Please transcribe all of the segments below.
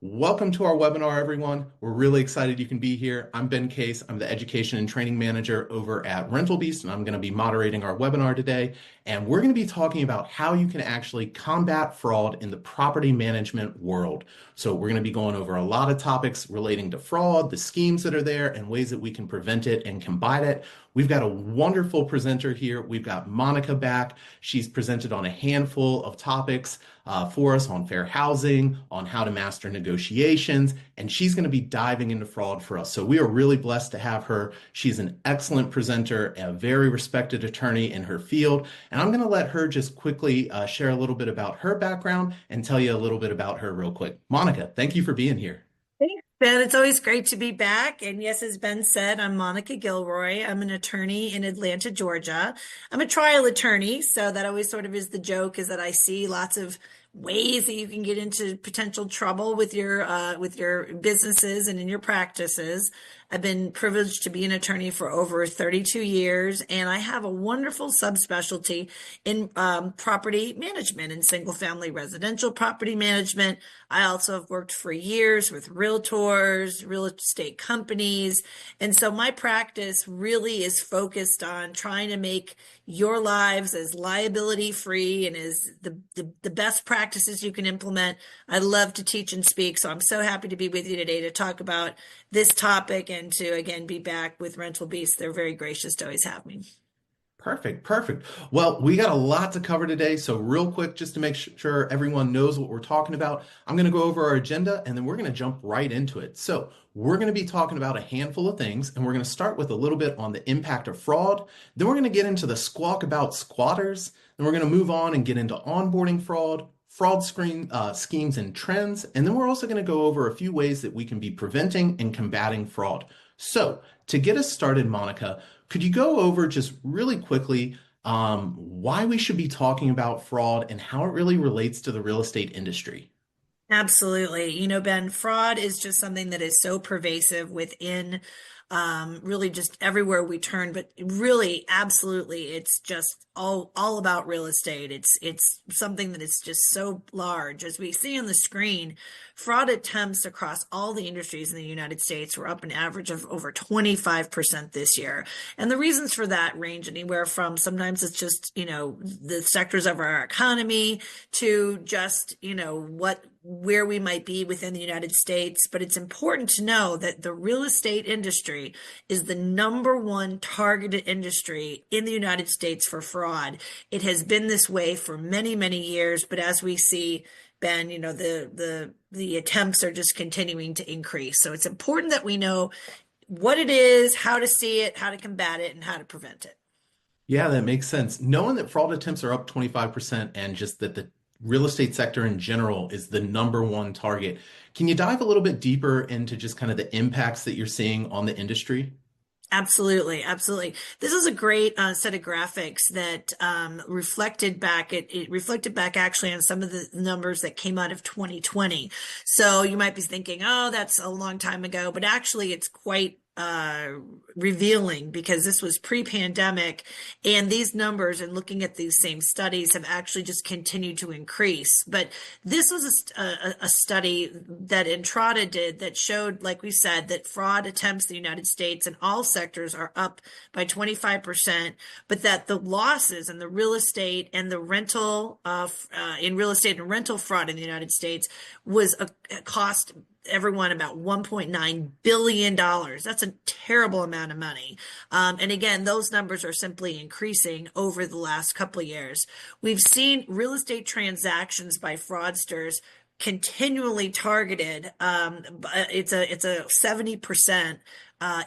Welcome to our webinar, everyone. We're really excited you can be here. I'm Ben Case. I'm the Education and Training Manager over at Rental Beast, and I'm going to be moderating our webinar today. And we're going to be talking about how you can actually combat fraud in the property management world. So we're going to be going over a lot of topics relating to fraud, the schemes that are there, and ways that we can prevent it and combat it. We've got a wonderful presenter here. We've got Monica back. She's presented on a handful of topics for us on fair housing, on how to master negotiations, and she's going to be diving into fraud for us. So we are really blessed to have her. She's an excellent presenter, a very respected attorney in her field, and I'm going to let her just quickly share a little bit about her background and tell you a little bit about her real quick. Monica, thank you for being here. Thanks, Ben. It's always great to be back. And yes, as Ben said, I'm Monica Gilroy. I'm an attorney in Atlanta, Georgia. I'm a trial attorney, so that always sort of is the joke, is that I see lots of ways that you can get into potential trouble with your businesses and in your practices. I've been privileged to be an attorney for over 32 years, and I have a wonderful subspecialty in property management and single-family residential property management. I also have worked for years with realtors, real estate companies, and so my practice really is focused on trying to make your lives as liability-free and as the best practices you can implement. I love to teach and speak, so I'm so happy to be with you today to talk about this topic and to, again, be back with Rental Beast. They're very gracious to always have me. Perfect, perfect. Well, we got a lot to cover today, so real quick, just to make sure everyone knows what we're talking about, I'm going to go over our agenda and then we're going to jump right into it. So we're going to be talking about a handful of things, and we're going to start with a little bit on the impact of fraud. Then we're going to get into the squawk about squatters. Then we're going to move on and get into onboarding fraud, schemes and trends. And then we're also going to go over a few ways that we can be preventing and combating fraud. So to get us started, Monica, could you go over just really quickly why we should be talking about fraud and how it really relates to the real estate industry? Absolutely. You know, Ben, fraud is just something that is so pervasive within really just everywhere we turn, but really, absolutely, it's just all about real estate. It's something that is just so large. As we see on the screen, fraud attempts across all the industries in the United States were up an average of over 25% this year. And the reasons for that range anywhere from sometimes it's just, the sectors of our economy to just, where we might be within the United States. But it's important to know that the real estate industry is the number one targeted industry in the United States for fraud. It has been this way for many, many years, but as we see, Ben, the attempts are just continuing to increase. So it's important that we know what it is, how to see it, how to combat it, and how to prevent it. Yeah, that makes sense. Knowing that fraud attempts are up 25% and just that the real estate sector in general is the number one target. Can you dive a little bit deeper into just kind of the impacts that you're seeing on the industry? Absolutely, absolutely. This is a great set of graphics that reflected back. It reflected back actually on some of the numbers that came out of 2020. So you might be thinking, oh, that's a long time ago, but actually it's quite revealing because this was pre-pandemic, and these numbers and looking at these same studies have actually just continued to increase. But this was a study that Entrada did that showed, like we said, that fraud attempts in the United States in all sectors are up by 25%, but that the losses in the real estate and the rental in real estate and rental fraud in the United States was a cost everyone about $1.9 billion. That's a terrible amount of money. And again, those numbers are simply increasing over the last couple of years. We've seen real estate transactions by fraudsters continually targeted. It's a 70%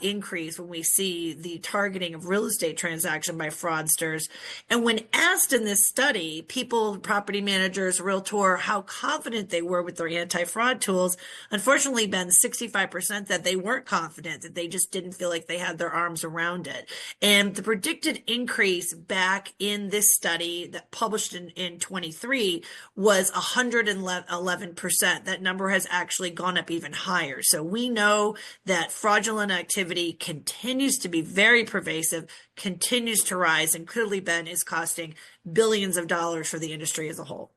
increase when we see the targeting of real estate transaction by fraudsters. And when asked in this study, people, property managers, realtor, how confident they were with their anti-fraud tools, unfortunately, Ben, 65% that they weren't confident, that they just didn't feel like they had their arms around it. And the predicted increase back in this study that published in 23 was 111%. That number has actually gone up even higher. So we know that fraudulent activity continues to be very pervasive, continues to rise, and clearly, Ben, is costing billions of dollars for the industry as a whole.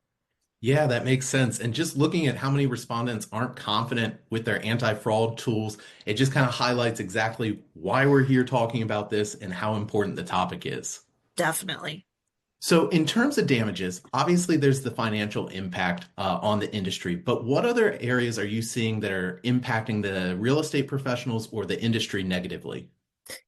Yeah, that makes sense. And just looking at how many respondents aren't confident with their anti-fraud tools, it just kind of highlights exactly why we're here talking about this and how important the topic is. Definitely. So, in terms of damages, obviously there's the financial impact on the industry, but what other areas are you seeing that are impacting the real estate professionals or the industry negatively?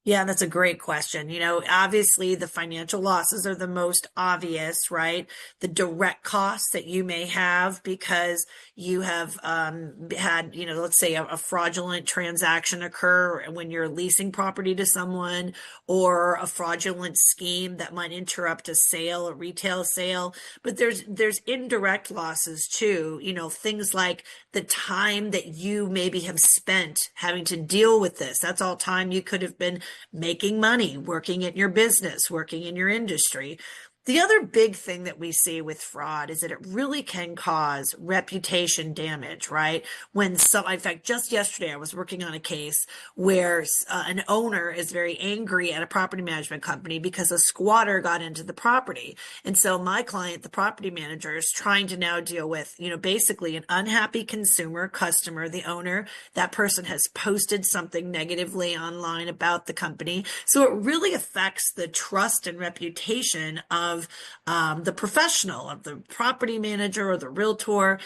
Yeah, that's a great question. Obviously the financial losses are the most obvious, right? The direct costs that you may have because you have had, let's say a fraudulent transaction occur when you're leasing property to someone, or a fraudulent scheme that might interrupt a sale, a retail sale. But there's indirect losses too, things like the time that you maybe have spent having to deal with this. That's all time you could have been making money, working in your business, working in your industry. The other big thing that we see with fraud is that it really can cause reputation damage, right? In fact, just yesterday, I was working on a case where an owner is very angry at a property management company because a squatter got into the property. And so my client, the property manager, is trying to now deal with, basically an unhappy consumer, customer, the owner. That person has posted something negatively online about the company. So it really affects the trust and reputation of the professional, of the property manager or the realtor.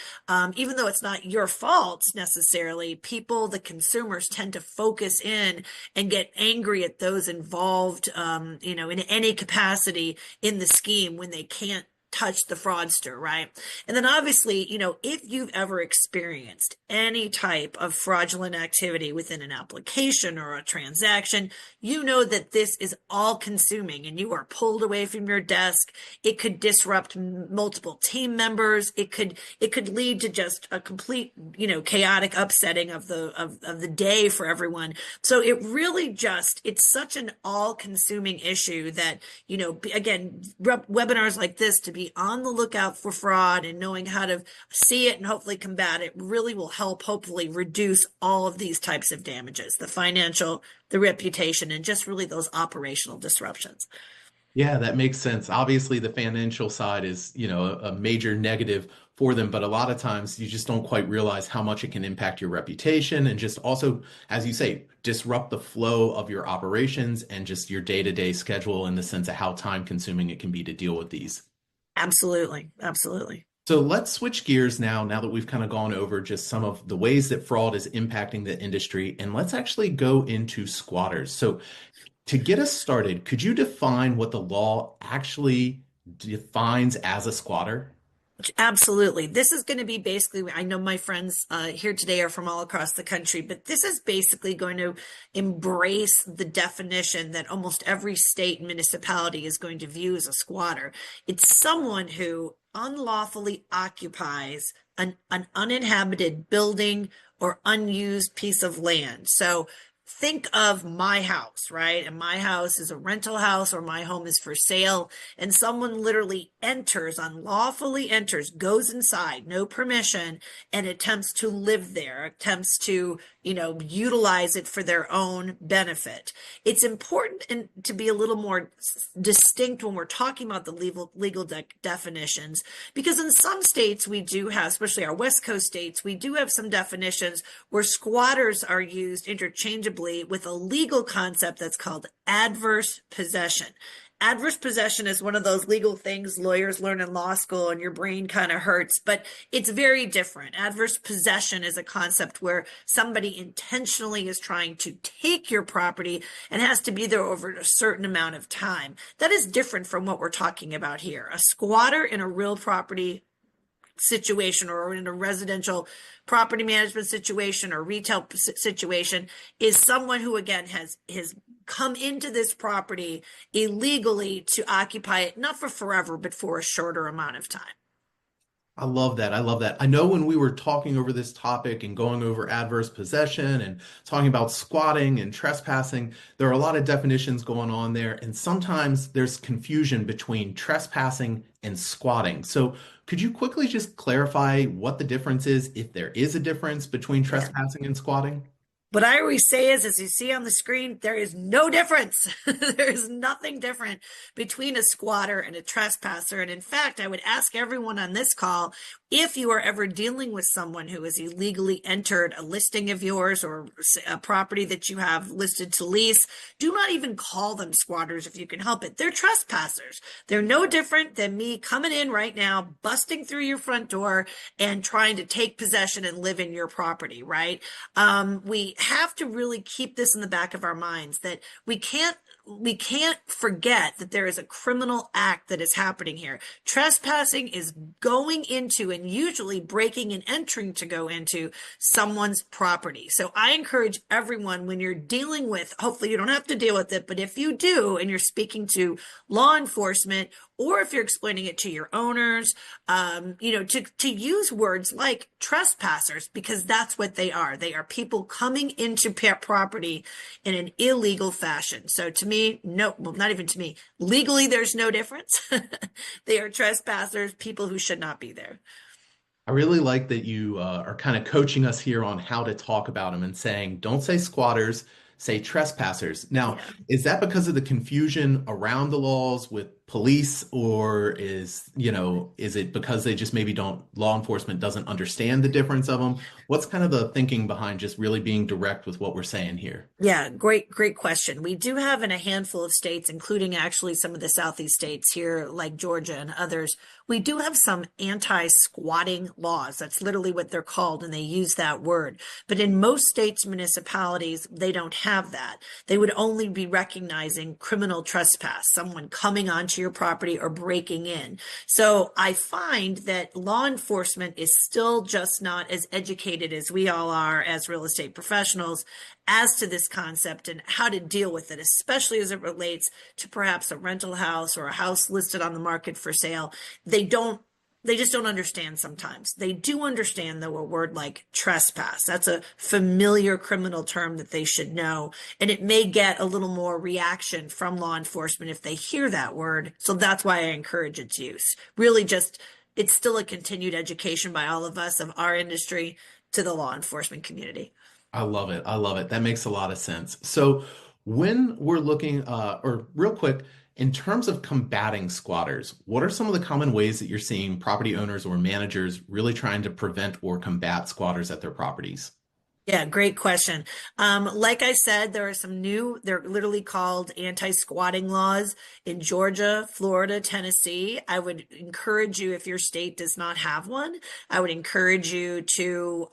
Even though it's not your fault necessarily, people, the consumers, tend to focus in and get angry at those involved, in any capacity in the scheme when they can't touch the fraudster, right? And then obviously, if you've ever experienced any type of fraudulent activity within an application or a transaction, you know that this is all consuming and you are pulled away from your desk. It could disrupt multiple team members. It could lead to just a complete, chaotic upsetting of the day for everyone. So it's such an all-consuming issue that, again, webinars like this, to be on the lookout for fraud and knowing how to see it and hopefully combat it, really will help hopefully reduce all of these types of damages, the financial, the reputation, and just really those operational disruptions. Yeah, that makes sense. Obviously, the financial side is, a major negative for them, but a lot of times you just don't quite realize how much it can impact your reputation and just also, as you say, disrupt the flow of your operations and just your day-to-day schedule in the sense of how time consuming it can be to deal with these. Absolutely. Absolutely. So let's switch gears now that we've kind of gone over just some of the ways that fraud is impacting the industry, and let's actually go into squatters. So to get us started, could you define what the law actually defines as a squatter? Absolutely. This is going to be basically, I know my friends here today are from all across the country, but this is basically going to embrace the definition that almost every state and municipality is going to view as a squatter. It's someone who unlawfully occupies an uninhabited building or unused piece of land. So think of my house, right? And my house is a rental house or my home is for sale. And someone literally unlawfully enters, goes inside, no permission, and attempts to live there, attempts to, utilize it for their own benefit. It's important to be a little more distinct when we're talking about the legal definitions, because in some states we do have, especially our West Coast states, we do have some definitions where squatters are used interchangeably with a legal concept that's called adverse possession. Adverse possession is one of those legal things lawyers learn in law school and your brain kind of hurts, but it's very different. Adverse possession is a concept where somebody intentionally is trying to take your property and has to be there over a certain amount of time. That is different from what we're talking about here. A squatter in a real property situation or in a residential property management situation or retail situation is someone who again has come into this property illegally to occupy it, not for forever, but for a shorter amount of time. I love that. I love that. I know when we were talking over this topic and going over adverse possession and talking about squatting and trespassing, there are a lot of definitions going on there. And sometimes there's confusion between trespassing and squatting. So could you quickly just clarify what the difference is, if there is a difference between Yeah. trespassing and squatting? What I always say is, as you see on the screen, there is no difference. There is nothing different between a squatter and a trespasser. And in fact, I would ask everyone on this call, if you are ever dealing with someone who has illegally entered a listing of yours or a property that you have listed to lease, do not even call them squatters if you can help it. They're trespassers. They're no different than me coming in right now, busting through your front door and trying to take possession and live in your property, right? We have to really keep this in the back of our minds that we can't forget that there is a criminal act that is happening here. Trespassing is going into and usually breaking and entering to go into someone's property. So I encourage everyone, when you're dealing with, hopefully you don't have to deal with it, but if you do and you're speaking to law enforcement, or if you're explaining it to your owners, to use words like trespassers, because that's what they are. They are people coming into property in an illegal fashion. So to me, no, well, not even to me, legally, there's no difference. They are trespassers, people who should not be there. I really like that you are kind of coaching us here on how to talk about them and saying, don't say squatters, say trespassers. Now, Yeah. is that because of the confusion around the laws with police, or is it because they just maybe law enforcement doesn't understand the difference of them? What's kind of the thinking behind just really being direct with what we're saying here? Yeah, great question. We do have in a handful of states, including actually some of the Southeast states here, like Georgia and others, we do have some anti-squatting laws. That's literally what they're called, and they use that word. But in most states, municipalities, they don't have that. They would only be recognizing criminal trespass, someone coming onto your property or breaking in. So I find that law enforcement is still just not as educated as we all are as real estate professionals as to this concept and how to deal with it, especially as it relates to perhaps a rental house or a house listed on the market for sale. They just don't understand sometimes. They do understand, though, a word like trespass. That's a familiar criminal term that they should know. And it may get a little more reaction from law enforcement if they hear that word. So that's why I encourage its use. Really just, it's still a continued education by all of us of our industry to the law enforcement community. I love it. I love it. That makes a lot of sense. So when we're looking, or real quick, in terms of combating squatters, what are some of the common ways that you're seeing property owners or managers really trying to prevent or combat squatters at their properties? Yeah, great question. Like I said, there are some they're literally called anti-squatting laws in Georgia, Florida, Tennessee. I would encourage you, if your state does not have one, I would encourage you to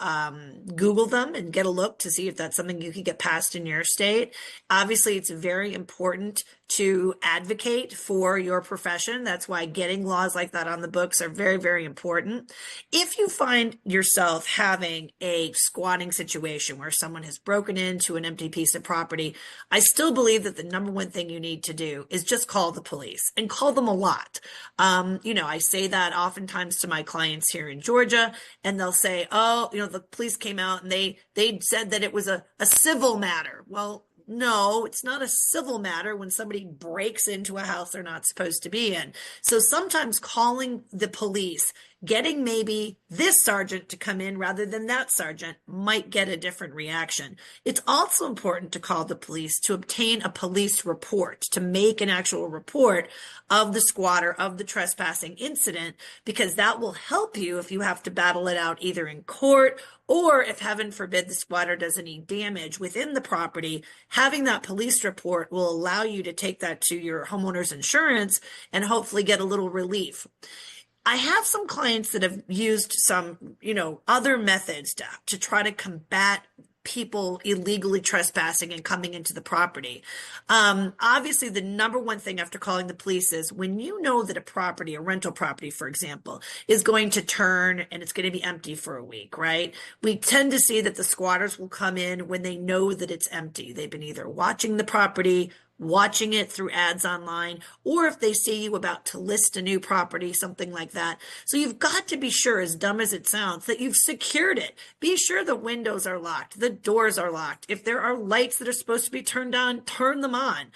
Google them and get a look to see if that's something you could get passed in your state. Obviously, it's very important to advocate for your profession. That's why getting laws like that on the books are very, very important. If you find yourself having a squatting situation where someone has broken into an empty piece of property, I still believe that the number one thing you need to do is just call the police and call them a lot. I say that oftentimes to my clients here in Georgia, and they'll say, oh, the police came out and they said that it was a civil matter. Well, no, it's not a civil matter when somebody breaks into a house they're not supposed to be in. So sometimes calling the police, getting maybe this sergeant to come in rather than that sergeant might get a different reaction. It's also important to call the police to obtain a police report, to make an actual report of the squatter, of the trespassing incident, because that will help you if you have to battle it out either in court or if, heaven forbid, the squatter does any damage within the property. Having that police report will allow you to take that to your homeowner's insurance and hopefully get a little relief. I have some clients that have used some, other methods to try to combat people illegally trespassing and coming into the property. Obviously, the number one thing after calling the police is when you know that a property, a rental property, for example, is going to turn and it's going to be empty for a week, right? We tend to see that the squatters will come in when they know that it's empty. They've been either watching the property, watching it through ads online, or if they see you about to list a new property, something like that. So you've got to be sure, as dumb as it sounds, that you've secured it. Be sure the windows are locked, the doors are locked. If there are lights that are supposed to be turned on, turn them on.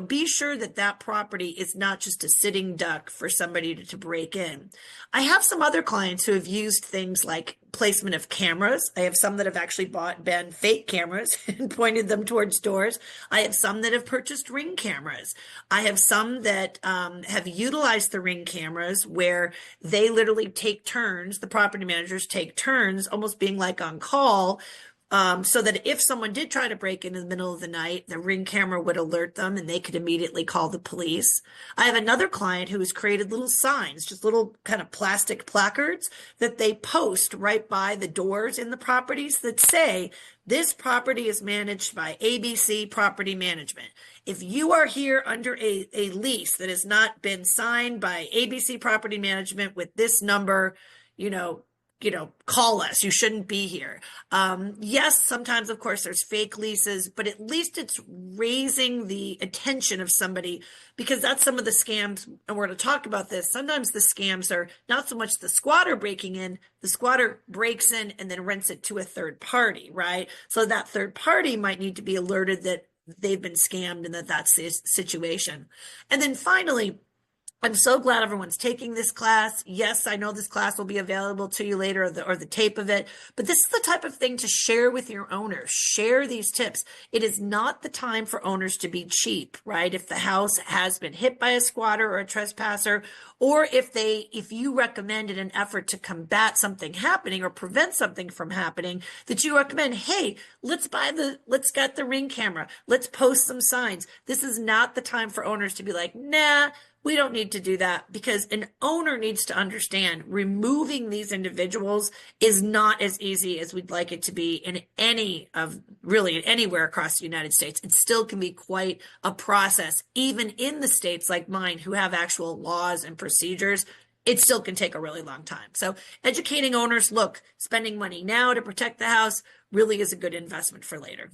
Be sure that that property is not just a sitting duck for somebody to break in. I have some other clients who have used things like placement of cameras. I have some that have actually been fake cameras and pointed them towards doors. I have some that have purchased Ring cameras. I have some that have utilized the Ring cameras where they literally take turns, the property managers take turns, almost being like on call, so that if someone did try to break in the middle of the night, the Ring camera would alert them and they could immediately call the police. I have another client who has created little signs, just little kind of plastic placards that they post right by the doors in the properties that say, this property is managed by ABC Property Management. If you are here under a lease that has not been signed by ABC Property Management with this number, you know, call us. You shouldn't be here. Yes, sometimes, of course, there's fake leases, but at least it's raising the attention of somebody, because that's some of the scams. And we're going to talk about this. Sometimes the scams are not so much the squatter breaking in, the squatter breaks in and then rents it to a third party, right? So that third party might need to be alerted that they've been scammed and that that's the situation. And then finally, I'm so glad everyone's taking this class. Yes, I know this class will be available to you later, or the tape of it, but this is the type of thing to share with your owners. Share these tips. It is not the time for owners to be cheap, right? If the house has been hit by a squatter or a trespasser, or if you recommend in an effort to combat something happening or prevent something from happening, that you recommend, hey, let's get the Ring camera. Let's post some signs. This is not the time for owners to be like, nah, we don't need to do that, because an owner needs to understand removing these individuals is not as easy as we'd like it to be in anywhere across the United States. It still can be quite a process, even in the states like mine who have actual laws and procedures. It still can take a really long time. So educating owners, look, spending money now to protect the house really is a good investment for later.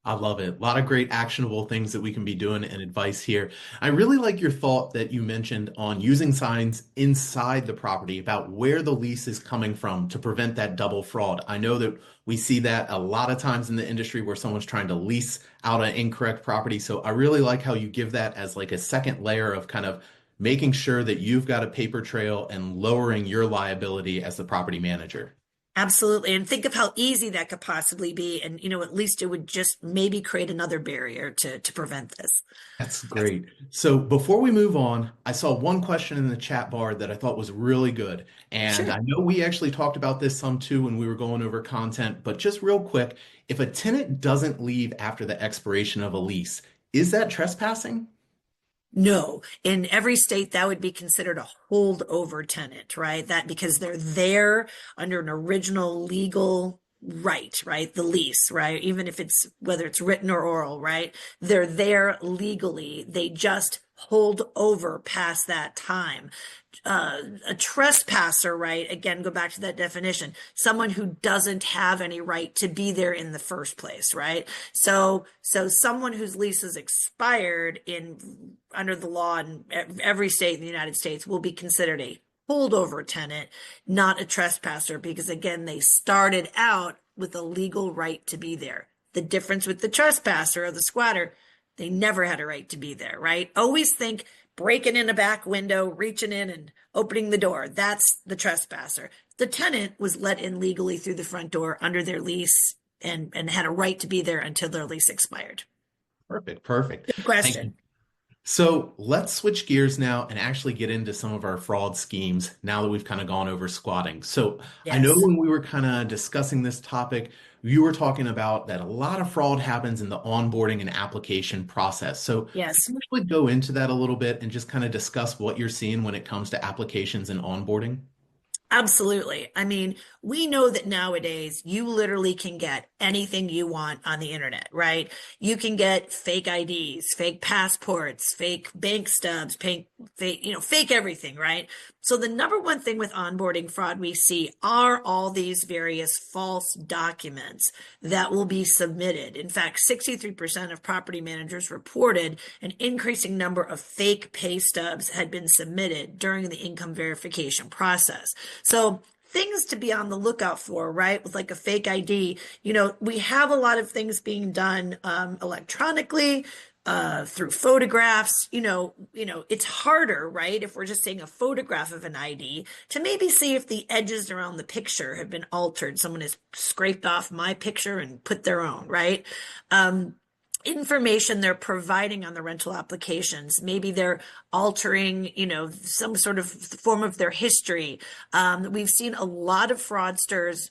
I love it. A lot of great actionable things that we can be doing and advice here. I really like your thought that you mentioned on using signs inside the property about where the lease is coming from to prevent that double fraud. I know that we see that a lot of times in the industry where someone's trying to lease out an incorrect property. So I really like how you give that as like a second layer of kind of making sure that you've got a paper trail and lowering your liability as the property manager. Absolutely. And think of how easy that could possibly be. And, at least it would just maybe create another barrier to prevent this. That's great. So before we move on, I saw one question in the chat bar that I thought was really good. And Sure. I know we actually talked about this some too when we were going over content, but just real quick, if a tenant doesn't leave after the expiration of a lease, is that trespassing? No, in every state that would be considered a holdover tenant, right? That because they're there under an original legal right? The lease, right? Even if it's whether it's written or oral, right? They're there legally. They just hold over past that time. A trespasser, right? Again, go back to that definition. Someone who doesn't have any right to be there in the first place, right? So someone whose lease is expired under the law in every state in the United States will be considered a holdover tenant, not a trespasser, because again, they started out with a legal right to be there. The difference with the trespasser or the squatter, they never had a right to be there, right? Always think breaking in a back window, reaching in and opening the door. That's the trespasser. The tenant was let in legally through the front door under their lease and had a right to be there until their lease expired. Perfect, perfect. Good Thank you. question. So let's switch gears now and actually get into some of our fraud schemes now that we've kind of gone over squatting. So I know Yes. when we were kind of discussing this topic, you were talking about that a lot of fraud happens in the onboarding and application process. So Yes. can you actually go into that a little bit and just kind of discuss what you're seeing when it comes to applications and onboarding? Absolutely. I mean, we know that nowadays you literally can get anything you want on the internet, right? You can get fake IDs, fake passports, fake bank stubs, fake everything, right? So the number one thing with onboarding fraud we see are all these various false documents that will be submitted. In fact, 63% of property managers reported an increasing number of fake pay stubs had been submitted during the income verification process. So things to be on the lookout for, right? With like a fake ID, we have a lot of things being done electronically. through photographs. It's harder, right? If we're just seeing a photograph of an ID to maybe see if the edges around the picture have been altered. Someone has scraped off my picture and put their own, right? Information they're providing on the rental applications. Maybe they're altering, some sort of form of their history. We've seen a lot of fraudsters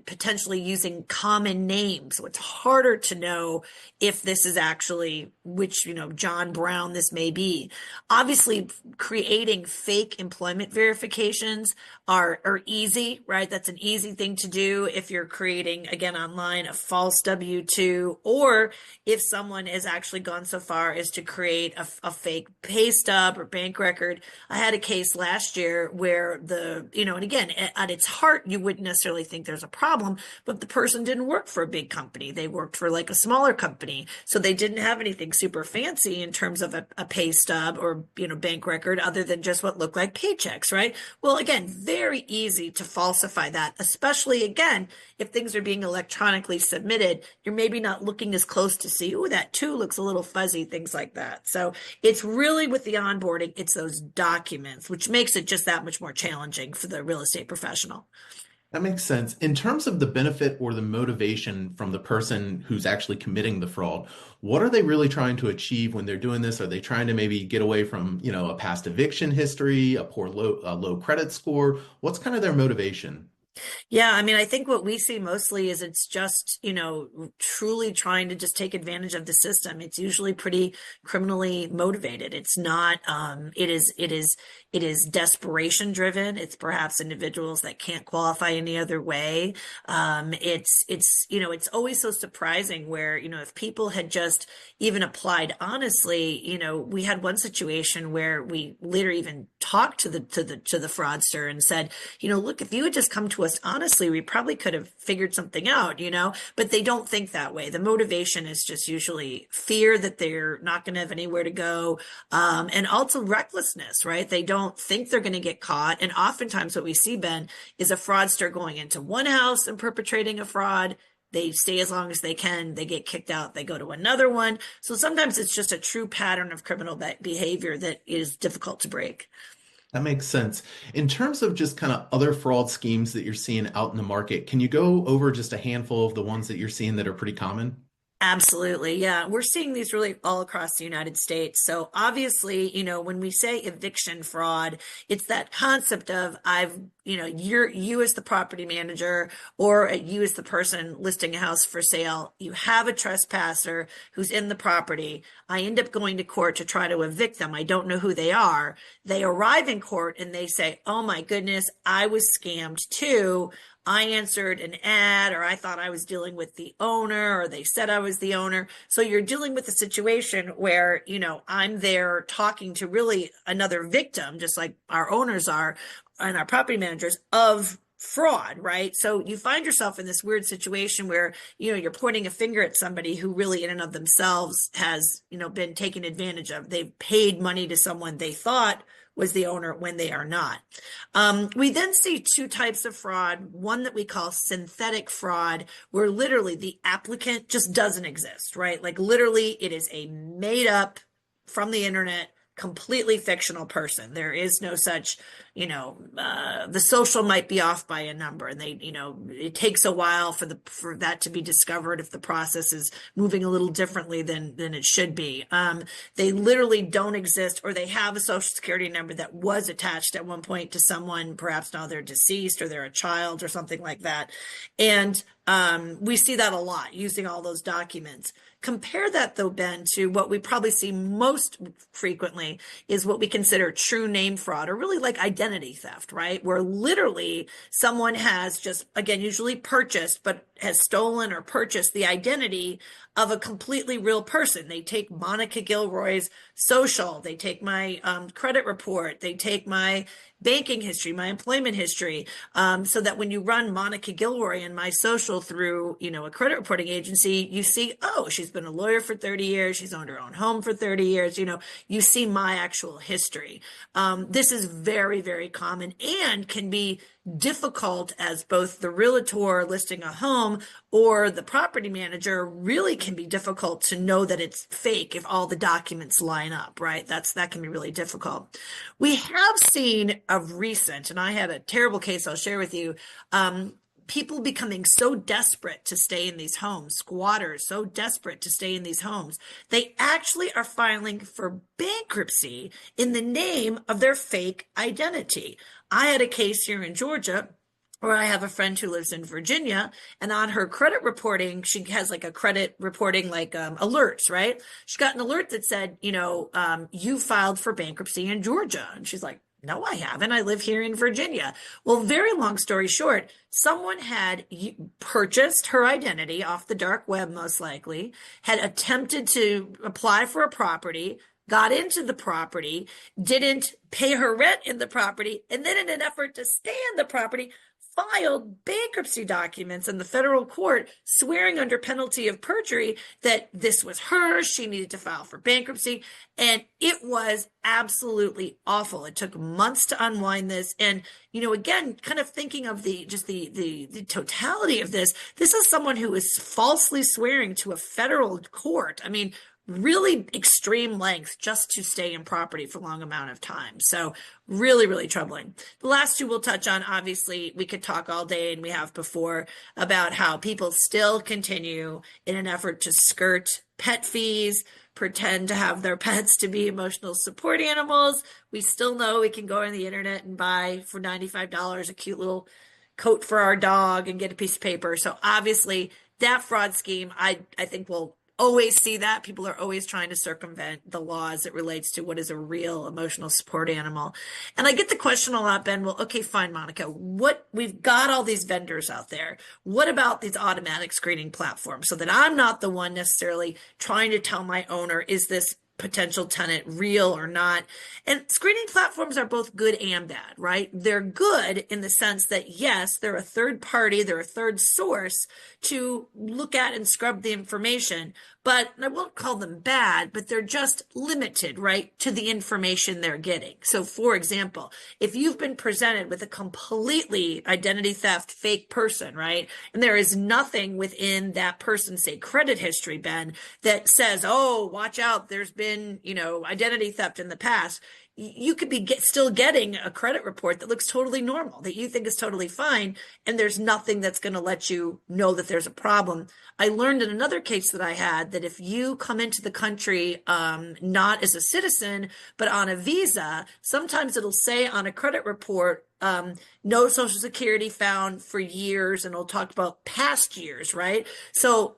potentially using common names. So it's harder to know if this is actually which, John Brown this may be. Obviously, creating fake employment verifications are easy, right? That's an easy thing to do if you're creating, again, online, a false W-2, or if someone has actually gone so far as to create a fake pay stub or bank record. I had a case last year where and again, at its heart, you wouldn't necessarily think there's a problem, but the person didn't work for a big company. They worked for like a smaller company. So they didn't have anything super fancy in terms of a pay stub or, bank record other than just what looked like paychecks, right? Well, again, very easy to falsify that, especially again, if things are being electronically submitted, you're maybe not looking as close to see, oh, that too looks a little fuzzy, things like that. So it's really with the onboarding, it's those documents, which makes it just that much more challenging for the real estate professional. That makes sense. In terms of the benefit or the motivation from the person who's actually committing the fraud, what are they really trying to achieve when they're doing this? Are they trying to maybe get away from, a past eviction history, a poor low credit score? What's kind of their motivation? Yeah, I mean, I think what we see mostly is it's just, truly trying to just take advantage of the system. It's usually pretty criminally motivated. It's not, it is desperation driven. It's perhaps individuals that can't qualify any other way. It's always so surprising where, if people had just even applied honestly, we had one situation where we literally even talked to the fraudster and said, look, if you had just come to us honestly, we probably could have figured something out, but they don't think that way. The motivation is just usually fear that they're not going to have anywhere to go. And also recklessness, right? They don't think they're going to get caught. And oftentimes what we see, Ben, is a fraudster going into one house and perpetrating a fraud. They stay as long as they can. They get kicked out. They go to another one. So sometimes it's just a true pattern of criminal behavior that is difficult to break. That makes sense. In terms of just kind of other fraud schemes that you're seeing out in the market, can you go over just a handful of the ones that you're seeing that are pretty common? Absolutely. Yeah. We're seeing these really all across the United States. So obviously, when we say eviction fraud, it's that concept of you as the property manager or you as the person listing a house for sale, you have a trespasser who's in the property. I end up going to court to try to evict them. I don't know who they are. They arrive in court and they say, oh my goodness, I was scammed too. I answered an ad, or I thought I was dealing with the owner, or they said I was the owner. So you're dealing with a situation where, I'm there talking to really another victim, just like our owners are and our property managers of fraud, right? So you find yourself in this weird situation where, you're pointing a finger at somebody who really in and of themselves has, been taken advantage of. They've paid money to someone they thought was the owner when they are not. We then see two types of fraud, one that we call synthetic fraud, where literally the applicant just doesn't exist, right? Like literally it is a made up from the internet, completely fictional person. There is no such, the social might be off by a number and it takes a while for that to be discovered if the process is moving a little differently than it should be. They literally don't exist, or they have a social security number that was attached at one point to someone, perhaps now they're deceased or they're a child or something like that. And we see that a lot using all those documents. Compare that though, Ben, to what we probably see most frequently is what we consider true name fraud, or really like identity theft, right? Where literally someone has just, again, usually purchased, but has stolen or purchased the identity of a completely real person. They take Monica Gilroy's social, they take my credit report, they take my banking history, my employment history, so that when you run Monica Gilroy and my social through, a credit reporting agency, you see, oh, she's been a lawyer for 30 years. She's owned her own home for 30 years. You see my actual history. This is very, very common and can be difficult as both the realtor listing a home or the property manager really can be difficult to know that it's fake if all the documents line up, right? That can be really difficult. We have seen of recent, and I had a terrible case I'll share with you. People becoming so desperate to stay in these homes, squatters so desperate to stay in these homes, they actually are filing for bankruptcy in the name of their fake identity. I had a case here in Georgia where I have a friend who lives in Virginia, and on her credit reporting, she has like a credit reporting alerts, right? She got an alert that said, you filed for bankruptcy in Georgia. And she's like, no, I haven't. I live here in Virginia. Well, very long story short, someone had purchased her identity off the dark web, most likely, had attempted to apply for a property, got into the property, didn't pay her rent in the property, and then in an effort to stay in the property, filed bankruptcy documents in the federal court, swearing under penalty of perjury that this was hers, she needed to file for bankruptcy, and it was absolutely awful. It took months to unwind this, and again, kind of thinking of the totality of this. This is someone who is falsely swearing to a federal court. I mean, really extreme lengths just to stay in property for a long amount of time. So really, really troubling. The last two we'll touch on, obviously, we could talk all day, and we have before, about how people still continue in an effort to skirt pet fees, pretend to have their pets to be emotional support animals. We still know we can go on the internet and buy for $95 a cute little coat for our dog and get a piece of paper. So obviously that fraud scheme, I think will always see that. People are always trying to circumvent the law as it relates to what is a real emotional support animal. And I get the question a lot, Ben, well, okay, fine, Monica, we've got all these vendors out there. What about these automatic screening platforms so that I'm not the one necessarily trying to tell my owner, is this potential tenant real or not? And screening platforms are both good and bad, right? They're good in the sense that, yes, they're a third party, they're a third source to look at and scrub the information, but I won't call them bad, but they're just limited, right, to the information they're getting. So for example, if you've been presented with a completely identity theft fake person, right, and there is nothing within that person's, say, credit history, Ben, that says, oh, watch out, there's been, identity theft in the past, you could be still getting a credit report that looks totally normal, that you think is totally fine, and there's nothing that's going to let you know that there's a problem. I learned in another case that I had that if you come into the country not as a citizen, but on a visa, sometimes it'll say on a credit report, no Social Security found for years, and it'll talk about past years, right? So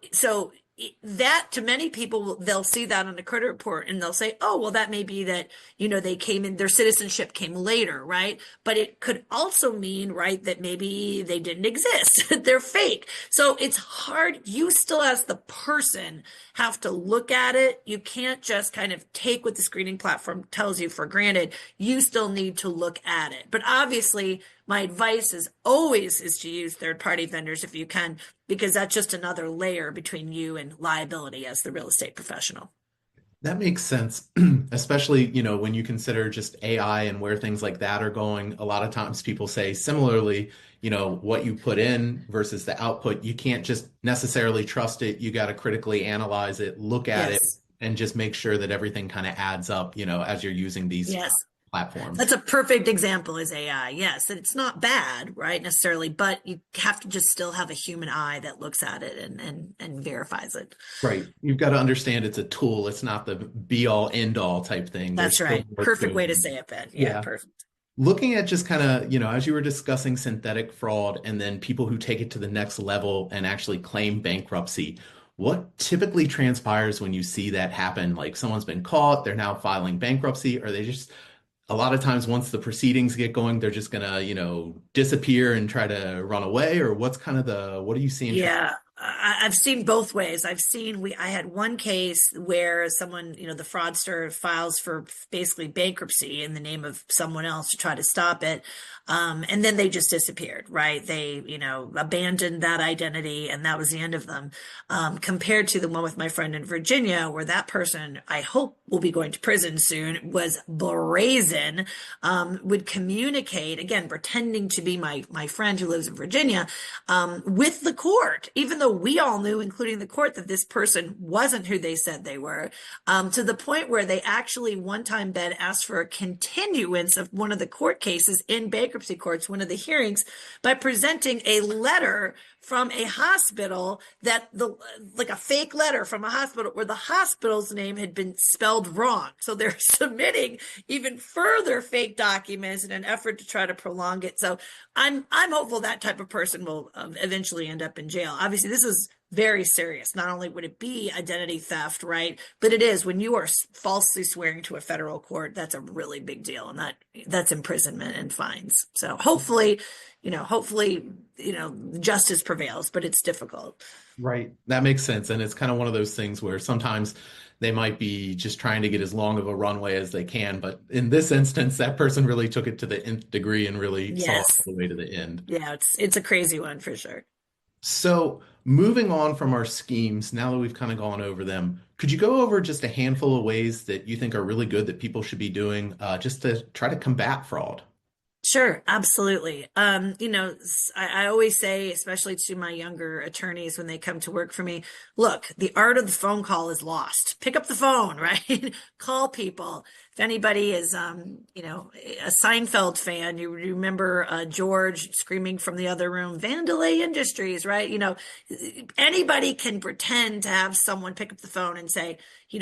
that, to many people, they'll see that on the credit report and they'll say, oh, well, that may be that, they came in, their citizenship came later, right? But it could also mean, right, that maybe they didn't exist. They're fake. So it's hard. You still, as the person, have to look at it. You can't just kind of take what the screening platform tells you for granted. You still need to look at it. But obviously, my advice is always to use third-party vendors if you can, because that's just another layer between you and liability as the real estate professional. That makes sense, especially, when you consider just AI and where things like that are going. A lot of times people say similarly, what you put in versus the output, you can't just necessarily trust it. You got to critically analyze it, look at it, Yes. and just make sure that everything kind of adds up, as you're using these Yes. platforms. That's a perfect example is AI. Yes. And it's not bad, right, necessarily, but you have to just still have a human eye that looks at it and verifies it. Right. You've got to understand it's a tool. It's not the be all end all type thing. That's right. Perfect way to say it, Ben. Yeah, perfect. Looking at just kind of, as you were discussing synthetic fraud and then people who take it to the next level and actually claim bankruptcy, what typically transpires when you see that happen? Like someone's been caught, they're now filing bankruptcy, or they just, a lot of times once the proceedings get going, they're just gonna, disappear and try to run away, or what's kind of what are you seeing? Yeah. I've seen both ways. I had one case where someone, the fraudster files for basically bankruptcy in the name of someone else to try to stop it. And then they just disappeared, right? They, abandoned that identity and that was the end of them. Compared to the one with my friend in Virginia, where that person, I hope will be going to prison soon, was brazen, would communicate, again, pretending to be my friend who lives in Virginia, with the court, even though we all knew, including the court, that this person wasn't who they said they were, to the point where they actually one time, Ben, asked for a continuance of one of the court cases in bankruptcy courts, one of the hearings, by presenting a letter from a hospital like a fake letter from a hospital where the hospital's name had been spelled wrong. So they're submitting even further fake documents in an effort to try to prolong it. So I'm hopeful that type of person will eventually end up in jail. Obviously, this is very serious. Not only would it be identity theft, right? But it is when you are falsely swearing to a federal court, that's a really big deal. And that's imprisonment and fines. So hopefully, justice prevails, but it's difficult. Right. That makes sense. And it's kind of one of those things where sometimes they might be just trying to get as long of a runway as they can. But in this instance, that person really took it to the nth degree and really saw it Yes. all the way to the end. Yeah, it's a crazy one for sure. So, moving on from our schemes, now that we've kind of gone over them, could you go over just a handful of ways that you think are really good that people should be doing just to try to combat fraud? Sure, absolutely. I always say, especially to my younger attorneys when they come to work for me, look, the art of the phone call is lost. Pick up the phone, right? Call people. If anybody is, a Seinfeld fan, you remember George screaming from the other room, Vandalay Industries, right? Anybody can pretend to have someone pick up the phone and say,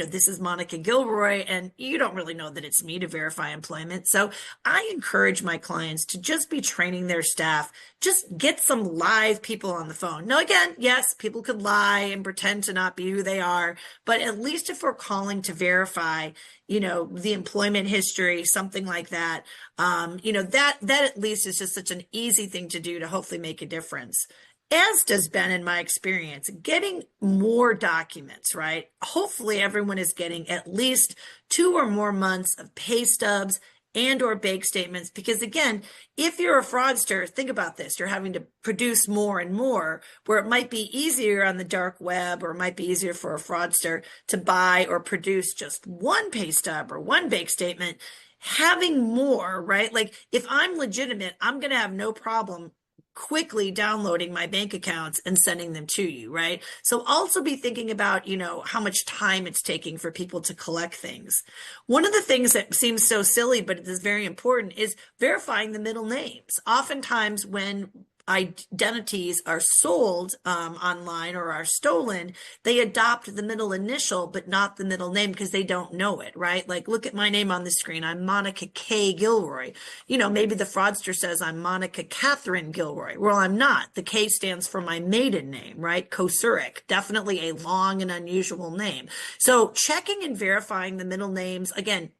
this is Monica Gilroy, and you don't really know that it's me to verify employment. So I encourage my clients to just be training their staff, just get some live people on the phone. Now, again, yes, people could lie and pretend to not be who they are, but at least if we're calling to verify, the employment history, something like that, that at least is just such an easy thing to do to hopefully make a difference. As does Ben, in my experience, getting more documents, right? Hopefully everyone is getting at least 2 or more months of pay stubs and or bank statements, because again, if you're a fraudster, think about this, you're having to produce more and more, where it might be easier on the dark web, or it might be easier for a fraudster to buy or produce just one pay stub or one bank statement. Having more, right? Like if I'm legitimate, I'm going to have no problem quickly downloading my bank accounts and sending them to you, right? So also be thinking about, how much time it's taking for people to collect things. One of the things that seems so silly, but it is very important, is verifying the middle names. Oftentimes when identities are sold online or are stolen, they adopt the middle initial, but not the middle name because they don't know it, right? Like, look at my name on the screen. I'm Monica K. Gilroy. Maybe the fraudster says I'm Monica Catherine Gilroy. Well, I'm not. The K stands for my maiden name, right? Kosuric, definitely a long and unusual name. So checking and verifying the middle names, again,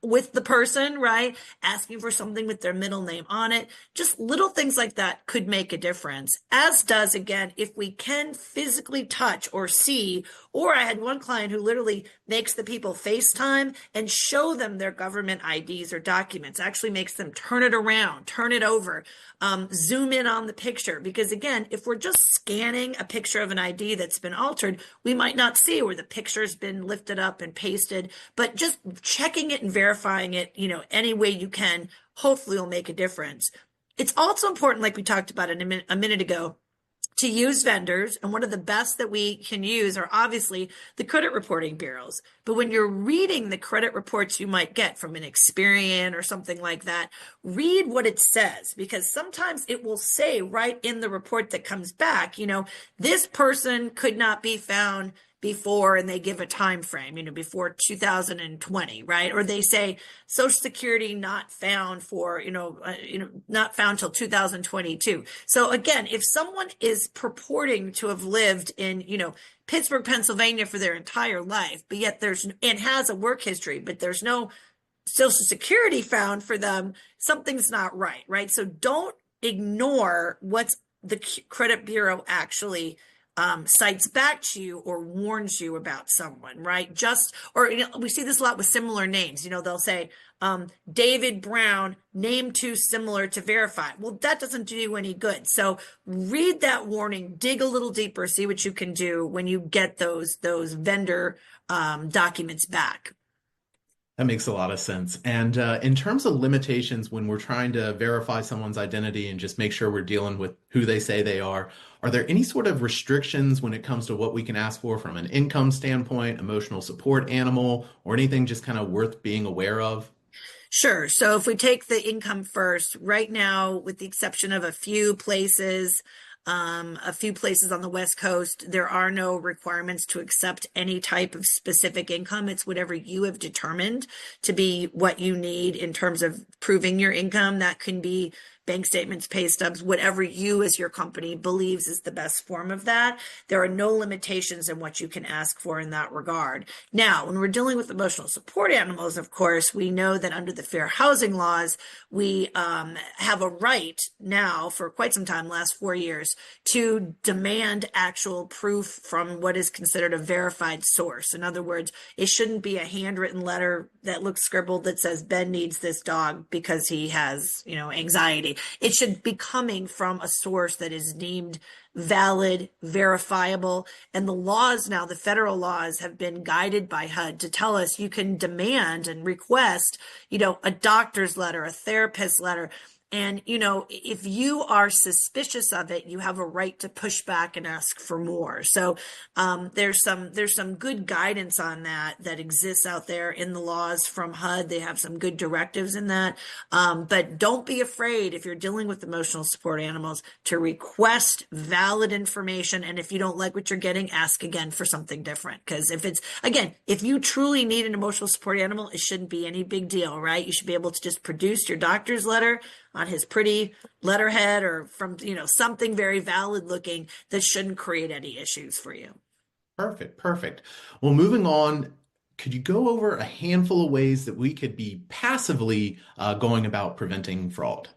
with the person, right? Asking for something with their middle name on it. Just little things like that could make a difference. As does, again, if we can physically touch or see, or I had one client who literally makes the people FaceTime and show them their government IDs or documents, actually makes them turn it around, turn it over, zoom in on the picture. Because again, if we're just scanning a picture of an ID that's been altered, we might not see where the picture's been lifted up and pasted, but just checking it and verifying it, any way you can, hopefully will make a difference. It's also important, like we talked about a minute ago, to use vendors. And one of the best that we can use are obviously the credit reporting bureaus. But when you're reading the credit reports you might get from an Experian or something like that, read what it says, because sometimes it will say right in the report that comes back, this person could not be found before, and they give a time frame, before 2020, right? Or they say Social Security not found for, not found till 2022. So again, if someone is purporting to have lived in, Pittsburgh, Pennsylvania for their entire life, but yet and has a work history, but there's no Social Security found for them, something's not right, right? So don't ignore what's the credit bureau actually cites back to you or warns you about someone, right? Or we see this a lot with similar names. They'll say, David Brown, name too similar to verify. Well, that doesn't do you any good. So read that warning, dig a little deeper, see what you can do when you get those vendor documents back. That makes a lot of sense. And in terms of limitations, when we're trying to verify someone's identity and just make sure we're dealing with who they say they are there any sort of restrictions when it comes to what we can ask for from an income standpoint, emotional support animal, or anything just kind of worth being aware of? Sure. So if we take the income first, right now, with the exception of a few places on the West Coast, there are no requirements to accept any type of specific income. It's whatever you have determined to be what you need in terms of proving your income. That can be bank statements, pay stubs, whatever you as your company believes is the best form of that. There are no limitations in what you can ask for in that regard. Now, when we're dealing with emotional support animals, of course, we know that under the fair housing laws, we have a right now for quite some time, last 4 years, to demand actual proof from what is considered a verified source. In other words, it shouldn't be a handwritten letter that looks scribbled that says Ben needs this dog because he has, anxiety. It should be coming from a source that is deemed valid, verifiable. And the laws now, the federal laws, have been guided by HUD to tell us you can demand and request, a doctor's letter, a therapist's letter. And, if you are suspicious of it, you have a right to push back and ask for more. So there's some good guidance on that exists out there in the laws from HUD. They have some good directives in that. But don't be afraid if you're dealing with emotional support animals to request valid information. And if you don't like what you're getting, ask again for something different. Because if you truly need an emotional support animal, it shouldn't be any big deal, right? You should be able to just produce your doctor's letter on his pretty letterhead or from, something very valid looking that shouldn't create any issues for you. Perfect. Well, moving on, could you go over a handful of ways that we could be passively going about preventing fraud?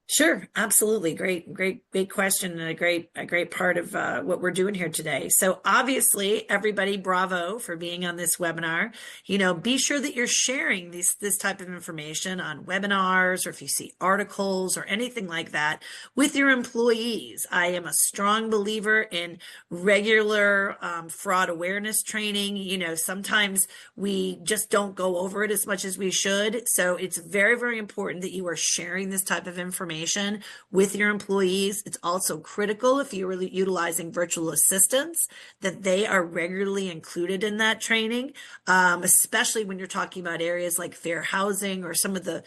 Sure, absolutely. Great question, and a great part of what we're doing here today. So obviously, everybody, bravo for being on this webinar. Be sure that you're sharing this type of information on webinars, or if you see articles or anything like that, with your employees. I am a strong believer in regular fraud awareness training. Sometimes we just don't go over it as much as we should. So it's very, very important that you are sharing this type of information with your employees. It's also critical, if you're really utilizing virtual assistants, that they are regularly included in that training, especially when you're talking about areas like fair housing or some of the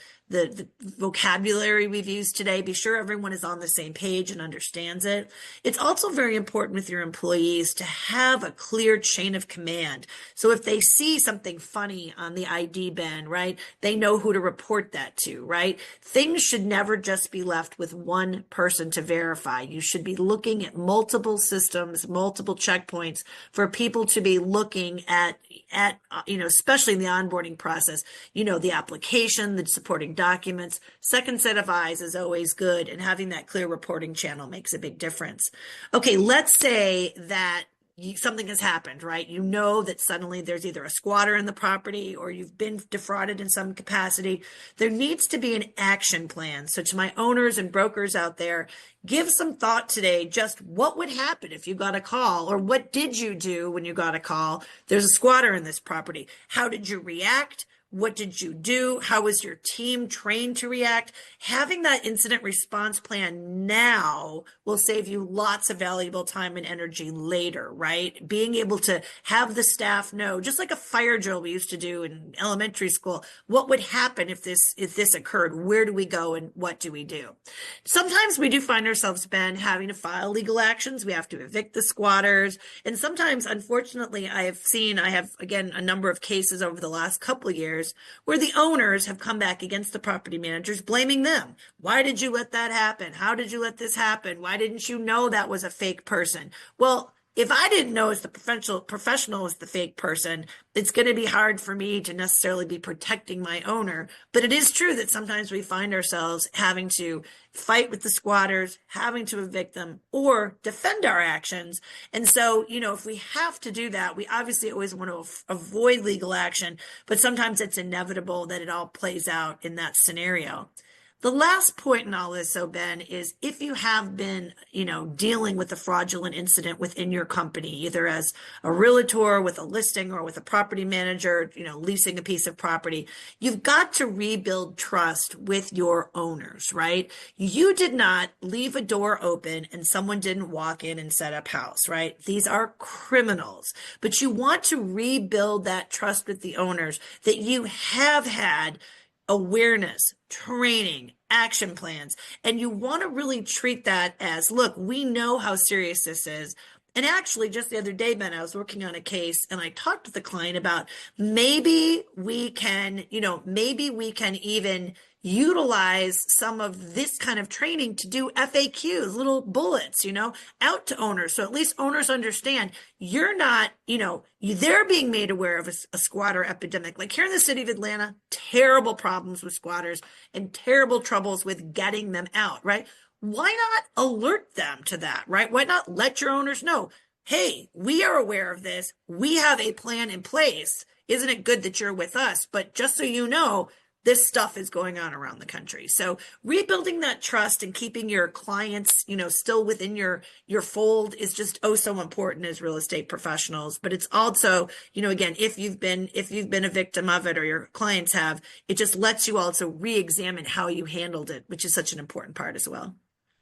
vocabulary we've used today. Be sure everyone is on the same page and understands it. It's also very important with your employees to have a clear chain of command. So if they see something funny on the ID bin, right, they know who to report that to, right? Things should never just be left with one person to verify. You should be looking at multiple systems, multiple checkpoints for people to be looking at, especially in the onboarding process, the application, the supporting documents. Second set of eyes is always good, and having that clear reporting channel makes a big difference. Okay, let's say that something has happened, right? That suddenly there's either a squatter in the property or you've been defrauded in some capacity. There needs to be an action plan. So to my owners and brokers out there, give some thought today, just what would happen if you got a call, or what did you do when you got a call? There's a squatter in this property. How did you react? What did you do? How was your team trained to react? Having that incident response plan now will save you lots of valuable time and energy later, right? Being able to have the staff know, just like a fire drill we used to do in elementary school, what would happen if this occurred? Where do we go and what do we do? Sometimes we do find ourselves, Ben, having to file legal actions. We have to evict the squatters. And sometimes, unfortunately, I have, again, a number of cases over the last couple of years where the owners have come back against the property managers, blaming them. Why did you let that happen? How did you let this happen? Why didn't you know that was a fake person? Well, if I didn't know as the professional was the fake person, it's going to be hard for me to necessarily be protecting my owner. But it is true that sometimes we find ourselves having to fight with the squatters, having to evict them, or defend our actions. And so, if we have to do that, we obviously always want to avoid legal action, but sometimes it's inevitable that it all plays out in that scenario. The last point in all this, so Ben, is if you have been, dealing with a fraudulent incident within your company, either as a realtor with a listing or with a property manager, leasing a piece of property, you've got to rebuild trust with your owners, right? You did not leave a door open and someone didn't walk in and set up house, right? These are criminals, but you want to rebuild that trust with the owners that you have had awareness, training, action plans. And you want to really treat that as, look, we know how serious this is. And actually, just the other day, Ben, I was working on a case and I talked to the client about maybe we can, maybe we can even utilize some of this kind of training to do FAQs, little bullets, out to owners. So at least owners understand you're not, they're being made aware of a squatter epidemic. Like here in the city of Atlanta, terrible problems with squatters and terrible troubles with getting them out, right? Why not alert them to that, right? Why not let your owners know, hey, we are aware of this. We have a plan in place. Isn't it good that you're with us? But just so you know, this stuff is going on around the country. So rebuilding that trust and keeping your clients, still within your fold is just so important as real estate professionals. But it's also, again, if you've been a victim of it or your clients have, it just lets you also re-examine how you handled it, which is such an important part as well.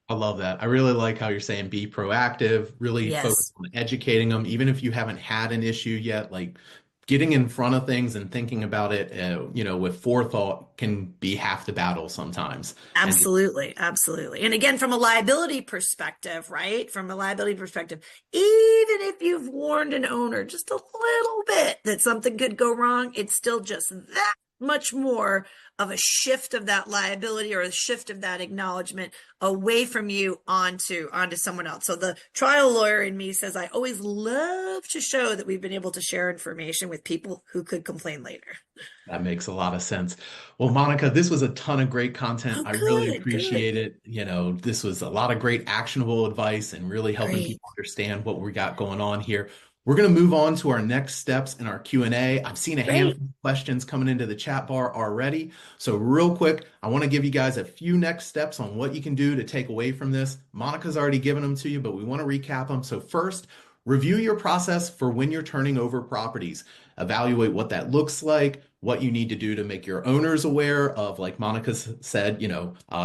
I love that. I really like how you're saying be proactive, really focus Yes, on educating them, even if you haven't had an issue yet, like getting in front of things and thinking about it, with forethought can be half the battle sometimes. And absolutely. Absolutely. And again, from a liability perspective, right? From a liability perspective, even if you've warned an owner just a little bit that something could go wrong, it's still just that much more of a shift of that liability or a shift of that acknowledgement away from you onto someone else. So the trial lawyer in me says I always love to show that we've been able to share information with people who could complain later. that makes a lot of sense. Well, Monica, this was a ton of great content. Oh, I really good, good. appreciate it. This was a lot of great actionable advice and really helping Great, people understand what we got going on here. We're going to move on to our next steps in our Q&A. I've seen a great. handful of questions coming into the chat bar already. So real quick, I want to give you guys a few next steps on what you can do to take away from this. Monica's already given them to you, but we want to recap them. So first, review your process for when you're turning over properties. Evaluate what that looks like, what you need to do to make your owners aware of, like Monica said,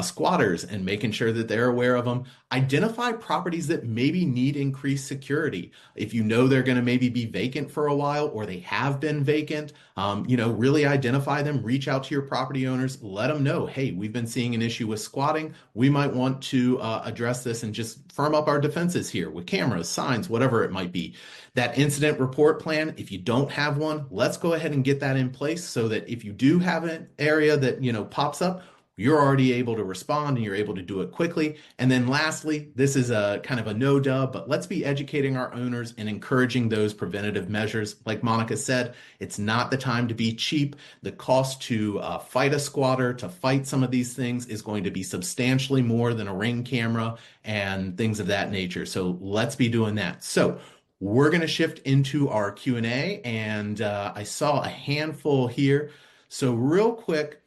squatters and making sure that they're aware of them. Identify properties that maybe need increased security. If you know they're going to maybe be vacant for a while or they have been vacant, really identify them, reach out to your property owners, let them know, hey, we've been seeing an issue with squatting. We might want to address this and just firm up our defenses here with cameras, signs, whatever it might be. That incident report plan, if you don't have one, let's go ahead and get that in place so that if you do have an area that, pops up, you're already able to respond and you're able to do it quickly. And then lastly, this is a kind of a no dub, but let's be educating our owners and encouraging those preventative measures. Like Monica said, it's not the time to be cheap. The cost to fight a squatter, to fight some of these things is going to be substantially more than a Ring camera and things of that nature. So let's be doing that. So we're going to shift into our Q&A, and I saw a handful here. So real quick,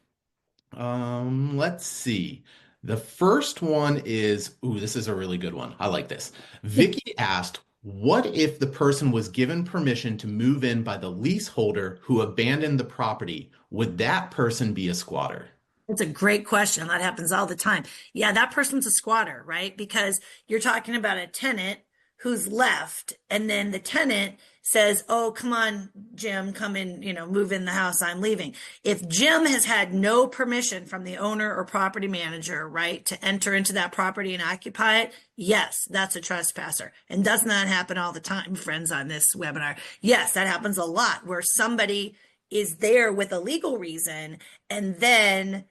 let's see. The first one is, this is a really good one. I like this. Vicky asked, what if the person was given permission to move in by the leaseholder who abandoned the property? Would that person be a squatter? It's a great question. That happens all the time. Yeah, that person's a squatter, right? Because you're talking about a tenant who's left, and then the tenant says, oh, come on, Jim, come in, move in the house, I'm leaving. If Jim has had no permission from the owner or property manager, right, to enter into that property and occupy it, yes, that's a trespasser. And doesn't that happen all the time, friends, on this webinar? Yes, that happens a lot where somebody is there with a legal reason and then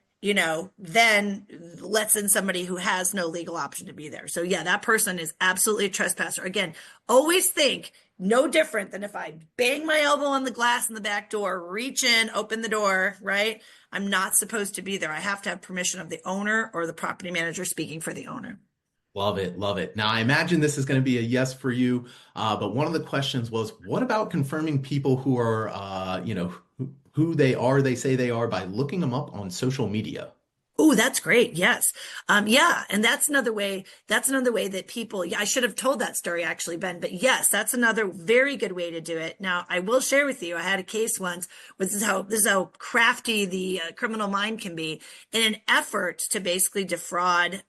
then lets in somebody who has no legal option to be there. So yeah, that person is absolutely a trespasser. Again, always think no different than if I bang my elbow on the glass in the back door, reach in, open the door, right? I'm not supposed to be there. I have to have permission of the owner or the property manager speaking for the owner. Love it, love it. Now, I imagine this is going to be a yes for you, but one of the questions was, what about confirming people who are, who they are, they say they are by looking them up on social media? Oh, that's great. Yes. Yeah. And that's another way. That's another way that people, yeah, I should have told that story actually, Ben, but yes, that's another very good way to do it. Now, I will share with you, I had a case once where this is how crafty the criminal mind can be in an effort to basically defraud,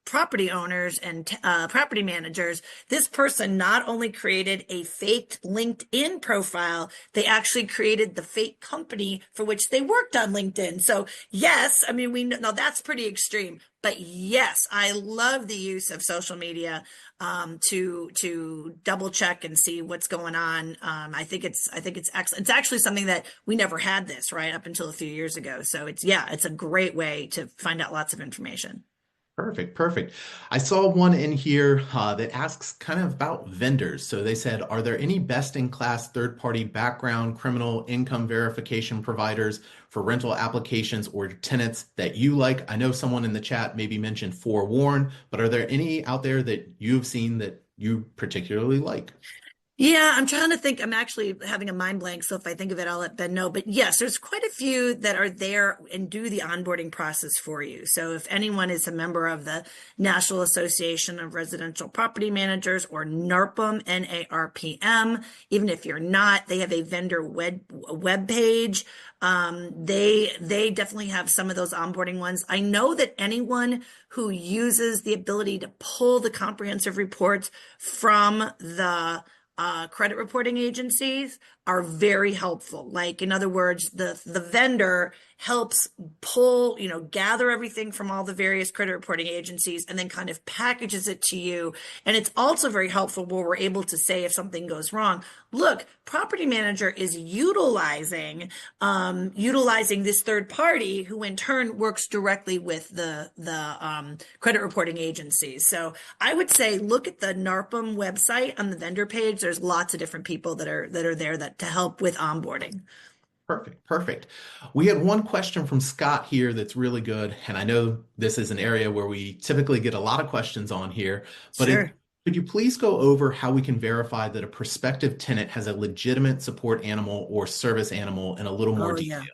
property owners and property managers. This person not only created a fake LinkedIn profile, they actually created the fake company for which they worked on LinkedIn. So yes, I mean, we know now that's pretty extreme, but yes, I love the use of social media to double check and see what's going on. I think it's excellent. It's actually something that we never had this right up until a few years ago. So it's a great way to find out lots of information. Perfect, perfect. I saw one in here that asks kind of about vendors. So they said, are there any best-in-class third-party background criminal income verification providers for rental applications or tenants that you like? I know someone in the chat maybe mentioned Forewarn, but are there any out there that you've seen that you particularly like? Yeah, I'm trying to think. I'm actually having a mind blank. So if I think of it, I'll let Ben know. But yes, there's quite a few that are there and do the onboarding process for you. So if anyone is a member of the National Association of Residential Property Managers or NARPM, NARPM, even if you're not, they have a vendor web page. They definitely have some of those onboarding ones. I know that anyone who uses the ability to pull the comprehensive reports from the credit reporting agencies are very helpful. Like, in other words, the vendor helps pull, gather everything from all the various credit reporting agencies and then kind of packages it to you. And it's also very helpful where we're able to say if something goes wrong, look, property manager is utilizing this third party who in turn works directly with the credit reporting agencies. So I would say look at the NARPM website on the vendor page. There's lots of different people that are there that to help with onboarding. Perfect, perfect. We had one question from Scott here that's really good, and I know this is an area where we typically get a lot of questions on here, but Sure. could you please go over how we can verify that a prospective tenant has a legitimate support animal or service animal in a little more Oh detail? yeah.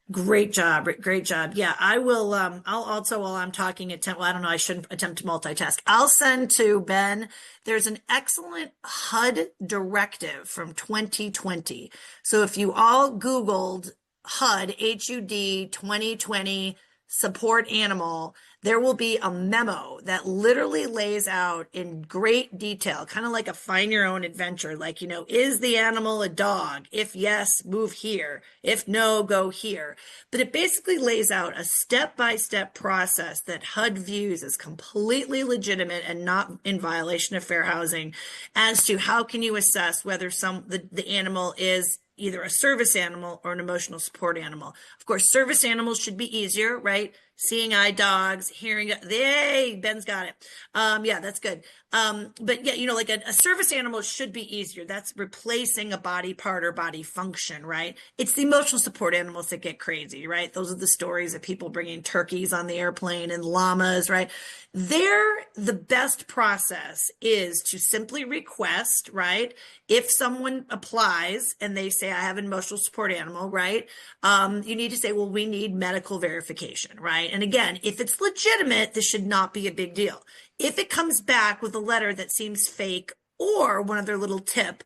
Great job. Great job. Yeah, I will. I'll also, while I'm talking, well, I don't know, I shouldn't attempt to multitask. I'll send to Ben. There's an excellent HUD directive from 2020. So if you all Googled HUD, HUD 2020 support animal, there will be a memo that literally lays out in great detail, kind of like a find your own adventure. Like, is the animal a dog? If yes, move here. If no, go here. But it basically lays out a step-by-step process that HUD views as completely legitimate and not in violation of fair housing as to how can you assess whether the animal is either a service animal or an emotional support animal. Of course, service animals should be easier, right? Seeing eye dogs, hearing, hey, Ben's got it. Yeah, that's good. But yeah, like a service animal should be easier. That's replacing a body part or body function, right? It's the emotional support animals that get crazy, right? Those are the stories of people bringing turkeys on the airplane and llamas, right? The best process is to simply request, right? If someone applies and they say, I have an emotional support animal, right? You need to say, well, we need medical verification, right? And again, if it's legitimate, this should not be a big deal. If it comes back with a letter that seems fake, or one other little tip,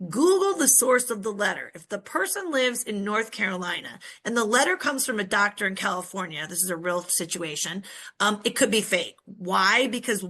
Google the source of the letter. If the person lives in North Carolina and the letter comes from a doctor in California, this is a real situation, it could be fake. Why? Because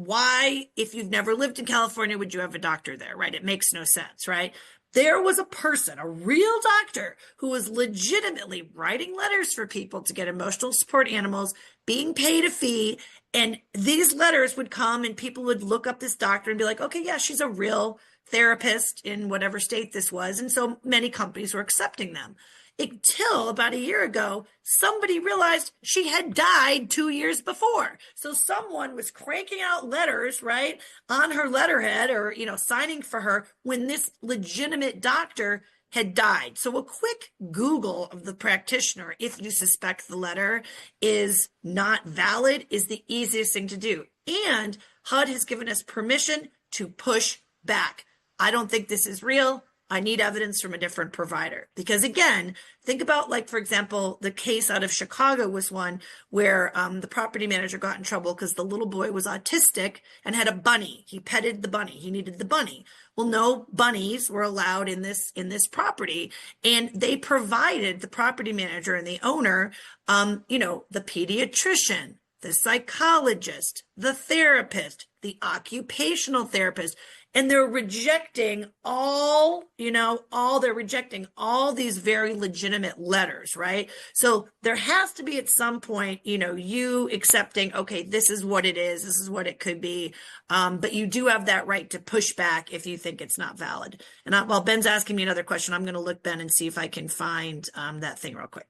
if you've never lived in California, would you have a doctor there, right? It makes no sense, right? There was a person, a real doctor, who was legitimately writing letters for people to get emotional support animals, being paid a fee. And these letters would come and people would look up this doctor and be like, okay, yeah, she's a real therapist in whatever state this was. And so many companies were accepting them. Until about a year ago, somebody realized she had died 2 years before. So someone was cranking out letters, right, on her letterhead or, signing for her when this legitimate doctor had died. So a quick Google of the practitioner, if you suspect the letter is not valid, is the easiest thing to do. And HUD has given us permission to push back. I don't think this is real. I need evidence from a different provider. Because again, think about, like, for example, the case out of Chicago was one where the property manager got in trouble because the little boy was autistic and had a bunny. He petted the bunny. He needed the bunny. Well, no bunnies were allowed in this property. And they provided the property manager and the owner, the pediatrician, the psychologist, the therapist, the occupational therapist, and they're rejecting they're rejecting all these very legitimate letters, right? So there has to be at some point, you accepting, okay, this is what it is, this is what it could be. But you do have that right to push back if you think it's not valid. And while Ben's asking me another question, I'm going to look, Ben, and see if I can find that thing real quick.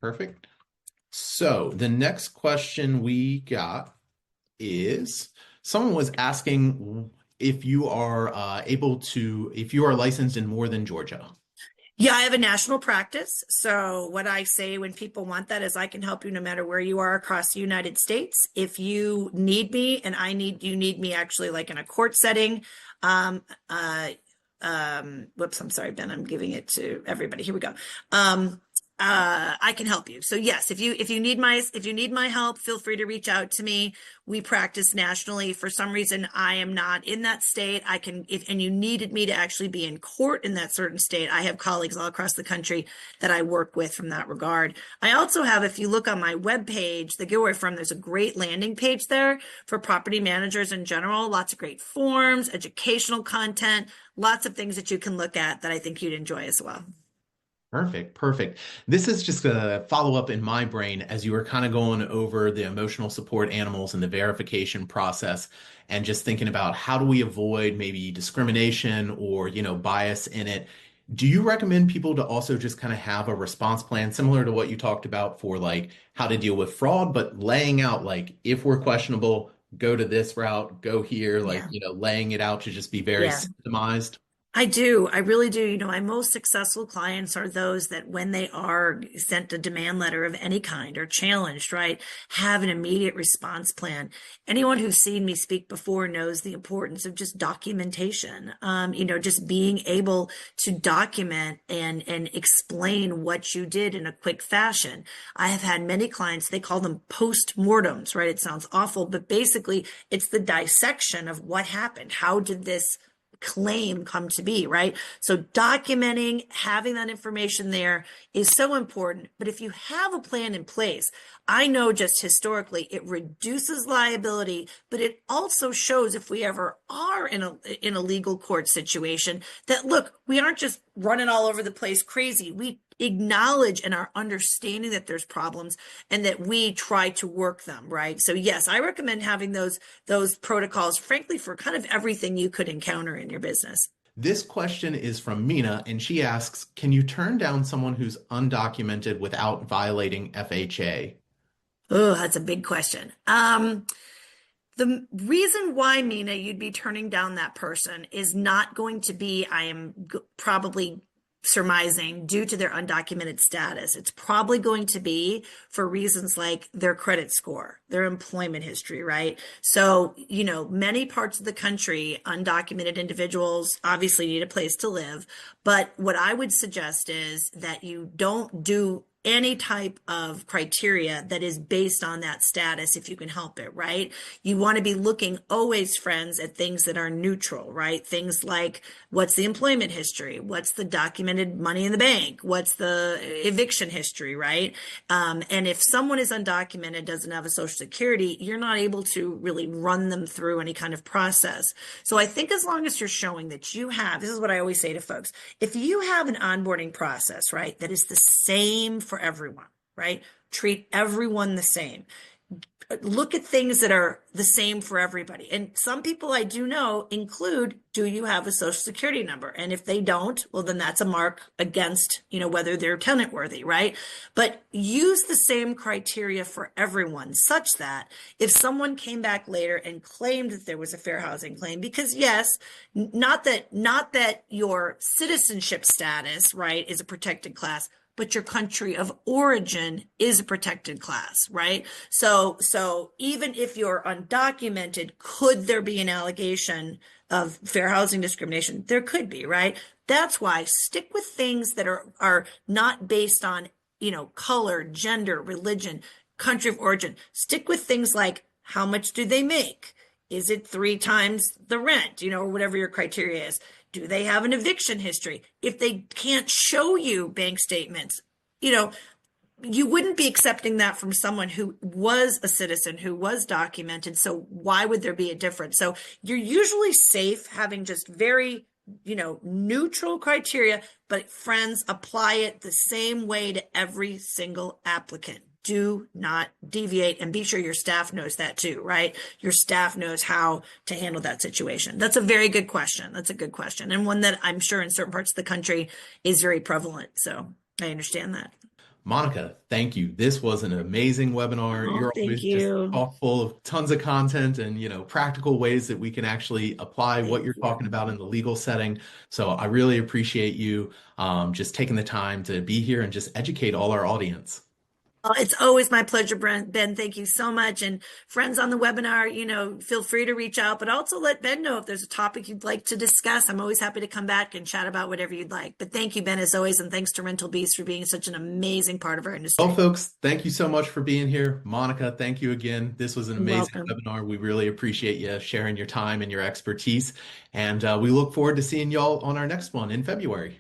Perfect. So the next question we got is someone was asking if you are if you are licensed in more than Georgia. Yeah, I have a national practice. So what I say when people want that is I can help you no matter where you are across the United States. If you need me and you need me actually like in a court setting, whoops, I'm sorry, Ben, I'm giving it to everybody. Here we go. I can help you. So yes, if you need my help, feel free to reach out to me. We practice nationally. For some reason, I am not in that state. And you needed me to actually be in court in that certain state, I have colleagues all across the country that I work with from that regard. I also have, if you look on my webpage, the Gilroy Firm, there's a great landing page there for property managers in general. Lots of great forms, educational content, lots of things that you can look at that I think you'd enjoy as well. Perfect. This is just a follow-up in my brain as you were kind of going over the emotional support animals and the verification process and just thinking about how do we avoid maybe discrimination or, bias in it. Do you recommend people to also just kind of have a response plan similar to what you talked about for like how to deal with fraud, but laying out like if we're questionable, go to this route, go here, like, laying it out to just be very systemized? I do. I really do. My most successful clients are those that when they are sent a demand letter of any kind or challenged, right, have an immediate response plan. Anyone who's seen me speak before knows the importance of just documentation, just being able to document and explain what you did in a quick fashion. I have had many clients, they call them post-mortems, right? It sounds awful, but basically it's the dissection of what happened. How did this claim come to be, right? So documenting, having that information there is so important. But if you have a plan in place, I know just historically it reduces liability, but it also shows if we ever are in a legal court situation that, look, we aren't just running all over the place crazy. We acknowledge and are understanding that there's problems and that we try to work them, right? So yes, I recommend having those protocols, frankly, for kind of everything you could encounter in your business. This question is from Mina, and she asks, can you turn down someone who's undocumented without violating FHA? Oh, that's a big question. The reason why, Mina, you'd be turning down that person is not going to be, I am probably surmising, due to their undocumented status. It's probably going to be for reasons like their credit score, their employment history, right? So, many parts of the country, undocumented individuals obviously need a place to live. But what I would suggest is that you don't do any type of criteria that is based on that status if you can help it, right? You want to be looking always, friends, at things that are neutral, right? Things like what's the employment history? What's the documented money in the bank? What's the eviction history, right? And if someone is undocumented, doesn't have a social security, you're not able to really run them through any kind of process. So I think as long as you're showing that you have, this is what I always say to folks, if you have an onboarding process, right, that is the same for everyone, right? Treat everyone the same. look at things that are the same for everybody. And some people I do know include, do you have a social security number? And if they don't, well, then that's a mark against, whether they're tenant worthy, right? But use the same criteria for everyone such that if someone came back later and claimed that there was a fair housing claim, because yes, not that your citizenship status, right, is a protected class, but your country of origin is a protected class, right? So even if you're undocumented, could there be an allegation of fair housing discrimination? There could be, right? That's why stick with things that are not based on, color, gender, religion, country of origin. Stick with things like how much do they make? Is it 3 times the rent, or whatever your criteria is? Do they have an eviction history? If they can't show you bank statements, you wouldn't be accepting that from someone who was a citizen, who was documented. So why would there be a difference? So you're usually safe having just very, neutral criteria, but friends, apply it the same way to every single applicant. Do not deviate, and be sure your staff knows that too, right? Your staff knows how to handle that situation. That's a very good question. That's a good question. And one that I'm sure in certain parts of the country is very prevalent. So I understand that. Monica, thank you. This was an amazing webinar. Oh, You're thank always just you. chock full of tons of content and, practical ways that we can actually apply what Thank you're you. talking about in the legal setting. So I really appreciate you just taking the time to be here and just educate all our audience. Oh, it's always my pleasure, Ben. Thank you so much. And friends on the webinar, feel free to reach out, but also let Ben know if there's a topic you'd like to discuss. I'm always happy to come back and chat about whatever you'd like. But thank you, Ben, as always. And thanks to Rental Beast for being such an amazing part of our Well, industry. folks, thank you so much for being here. Monica, thank you again. This was an You're amazing welcome. webinar. We really appreciate you sharing your time and your expertise. And we look forward to seeing y'all on our next one in February.